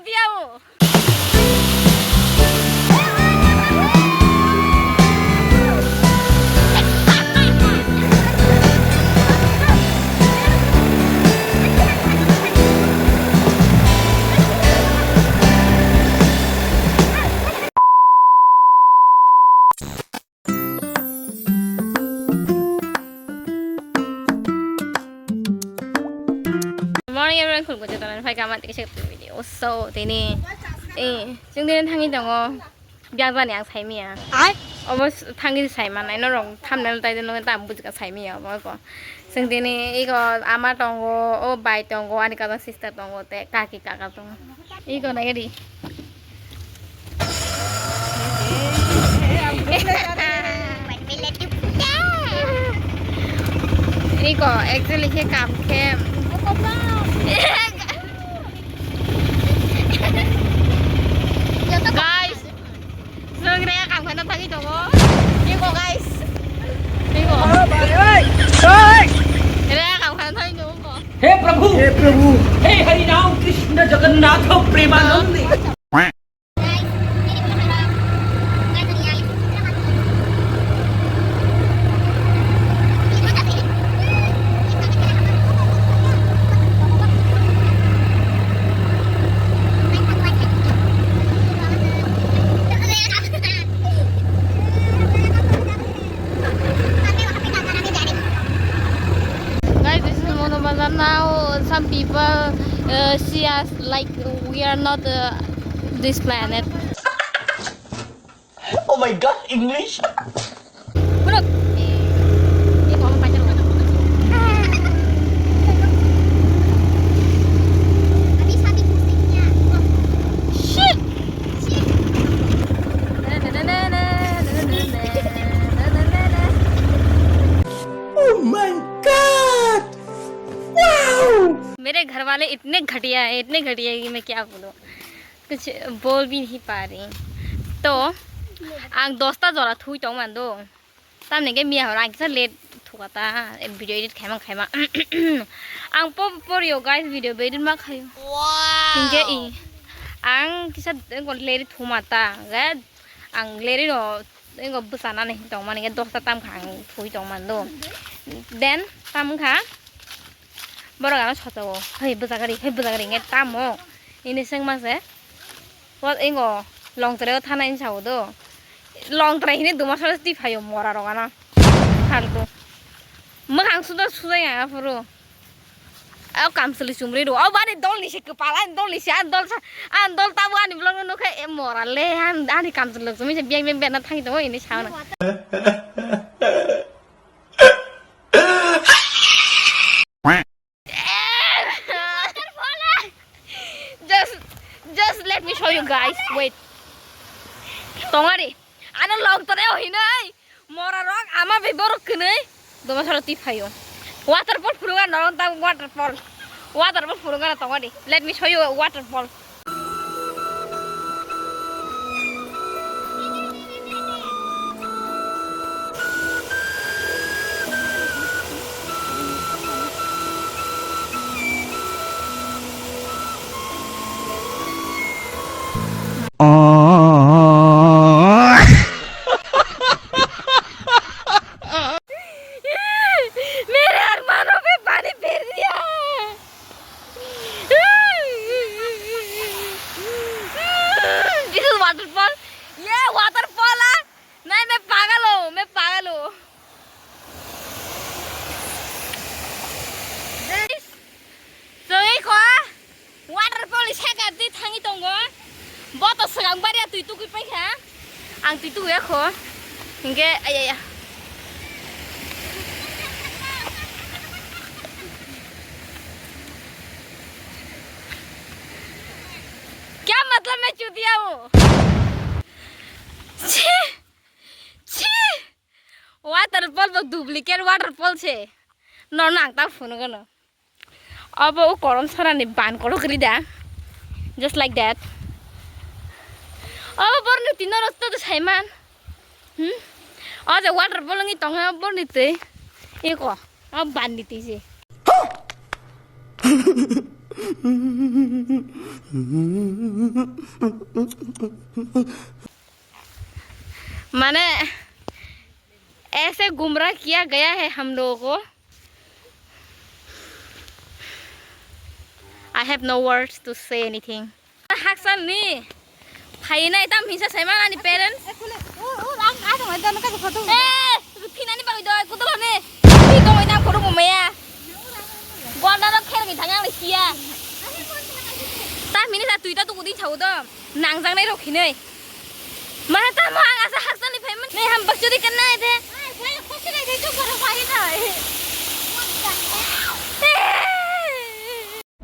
चुतिया वो Morning everyone, kung gusto na fay kamat kasi ito video. So, tini yung din tangi dong biyaga ni ang sai mi ah. Ai? Almost tangi sai man ai no rong thumbnail tai den no ta bu ka sai mi ah mo ko. Sing tini iko ama tong o bai tong ani ka sister tong te kaki kaka tong. Iko na gadi. Iko actually ke kam kem. Guys, sebenarnya kamu kan tadi tuh, ini kok guys, ini kok. Ini kamu kan tadi tuh kok. Hey Prabhu, hey Hari Ram Krishna Jagannatha Premanandi. Now some people see us like we are not this planet. Oh my God, English. Look. Shit. Oh my God. मेरे घर वाले इतने घटिया है कि मैं क्या बोलूँ, कुछ बोल भी नहीं पा रही. तो आंग दोस्ता जोरा थुई तो मान दो तब नहीं मिया हो रहा है लेट थुका था वीडियो एडिट खाइमा आंग पोरियो गाइस वीडियो एडिट मा खायो हिंगे इ आंग किसा को लेरी थुमाता गे आंग लेरी नो इंगो बुसाना नहीं तो मान के दोस्ता तम खांग थुई तो मान दो देन तम खा Baru kan soto, hei besagari inget tamu, ini seng mas what ingo long trail thana in saudo, long trail ini dua masalah setiap hayo mora rogana, hal tu, mengang sudah ya furu, aku kamseli sumri do, bani dol ni sih kepala, dol ni sih andol tamu ani belum nuke mora lehan, ani kamseli sumri sih biang nanti tangi tu ini sauna. Just let me show you guys. Wait. Tongari. Ano long tereo hinay. Mora rong ama biboro kunay. Duma solo tipayo. Waterfall purugan norong tang waterfall. Waterfall purugan tongari. Let me show you a waterfall. Waterfall, yeah, waterfall ah. नहीं मैं पागल हूँ. So iko waterfall is hega di tangi tonggo. Boto segang baria tu kupai ha. Ang tu ya ko. Hingga ayah. क्या मतलब मैं चुतिया हूँ? Waterfall वो duplicate waterfall छे नौ नांगता फोन करना अब वो कॉलम सारा ने बान करो करी दा just like that अब बरने तीनों रास्ता तो सही मान आज वाटरफॉल लगी तो हम बरने ते ये को अब बान दी थी से माने ऐसे गुमराह किया गया है हम लोगों को. I have no words to say anything. Haksan ni. Thai na itam hinsa saima ani parents. Pina ni bagi doa kutu ni. Pi kau itam koru mumaya. Gua na khen ngi thang yang sia. Ta mini sa tuita tu kudin chau da. Nang jang nei rokhi nei. Mana ta mo ang asa Haksan ni payment. Nei ham bakchuri karna hai the. खुश नहीं थे जो करो भाई ना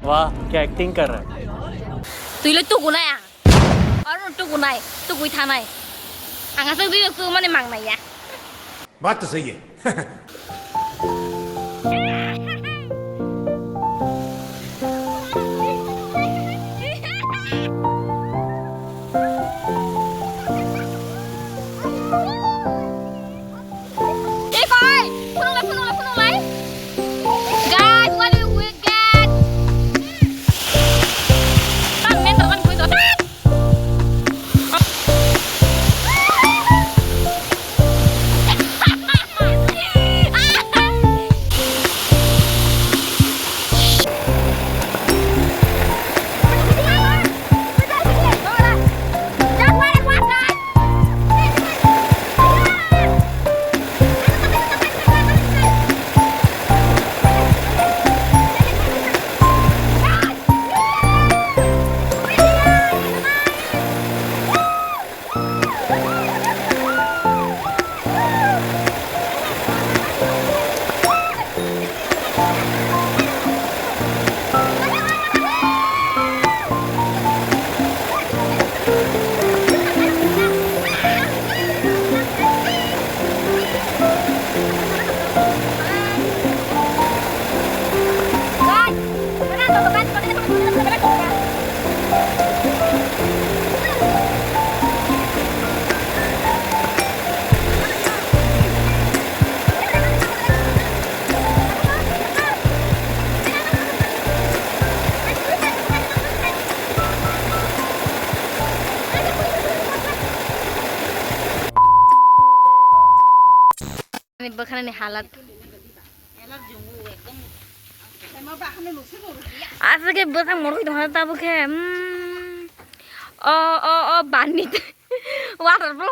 वाह क्या acting कर रहा है तू ले तू गुना या और तू गुना है तू कोई था नहीं आंगा से भी तू मने मांगना या बात तो सही है बखाना नहीं हालत आज के बसंग मोड़ तो हालत अब के ओ बानी वाटरफॉल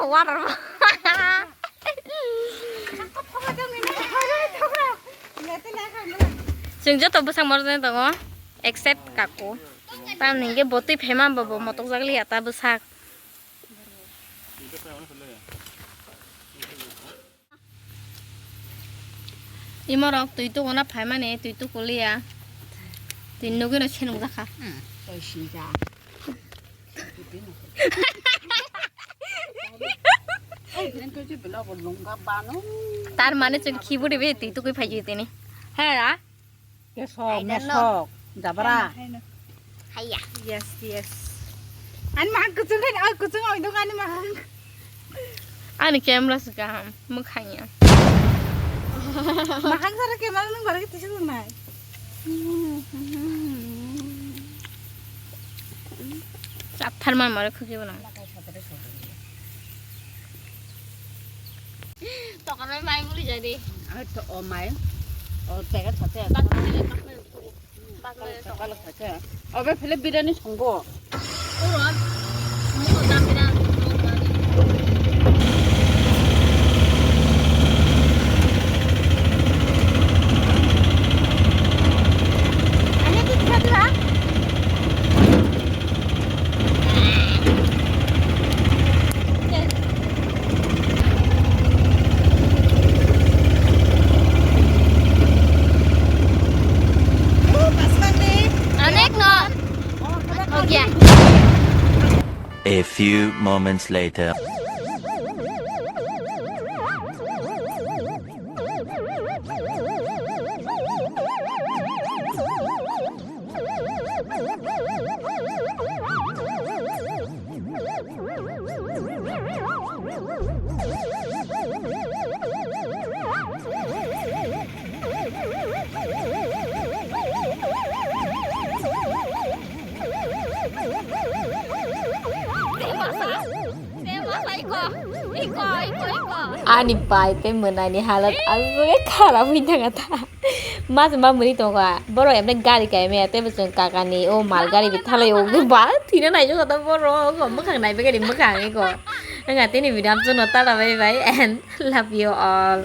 जों जत बसंग मोड़ तो एक्सेप्ट काको ताम निगे बोती फेमा बबो मतक जागली आता बसाक 이모랑 또 이쪽 오나 발만해 또 이쪽 골리야 또 인노기는 치는 거다 진짜. तार माने चल खीबुड़ी बे ती तो कोई फाई जीते नहीं है ना mesok jabra हाया yes yes an mak kucing kan al kucing oi dong an mak आने कैमरा से कहाँ मुखाया makan sara kamera nang barang itu sih nai चाथर मार मारे खुशी बना तो करने माई मुली jadi to o mai o tega thate kalau thate obe phile birani songbo uron mau dampiran A few moments later. Ani pai te menai ni halat asu khala punya kata. Mas muni to ka. Boro emne gari kai me te besun kaka ni o mal gari bi thalai o ba thi na nai jo kata boro ko mukhang nai be ke di mukhang ni ko. Nga te ni video am sun no ta la bye bye and love you all.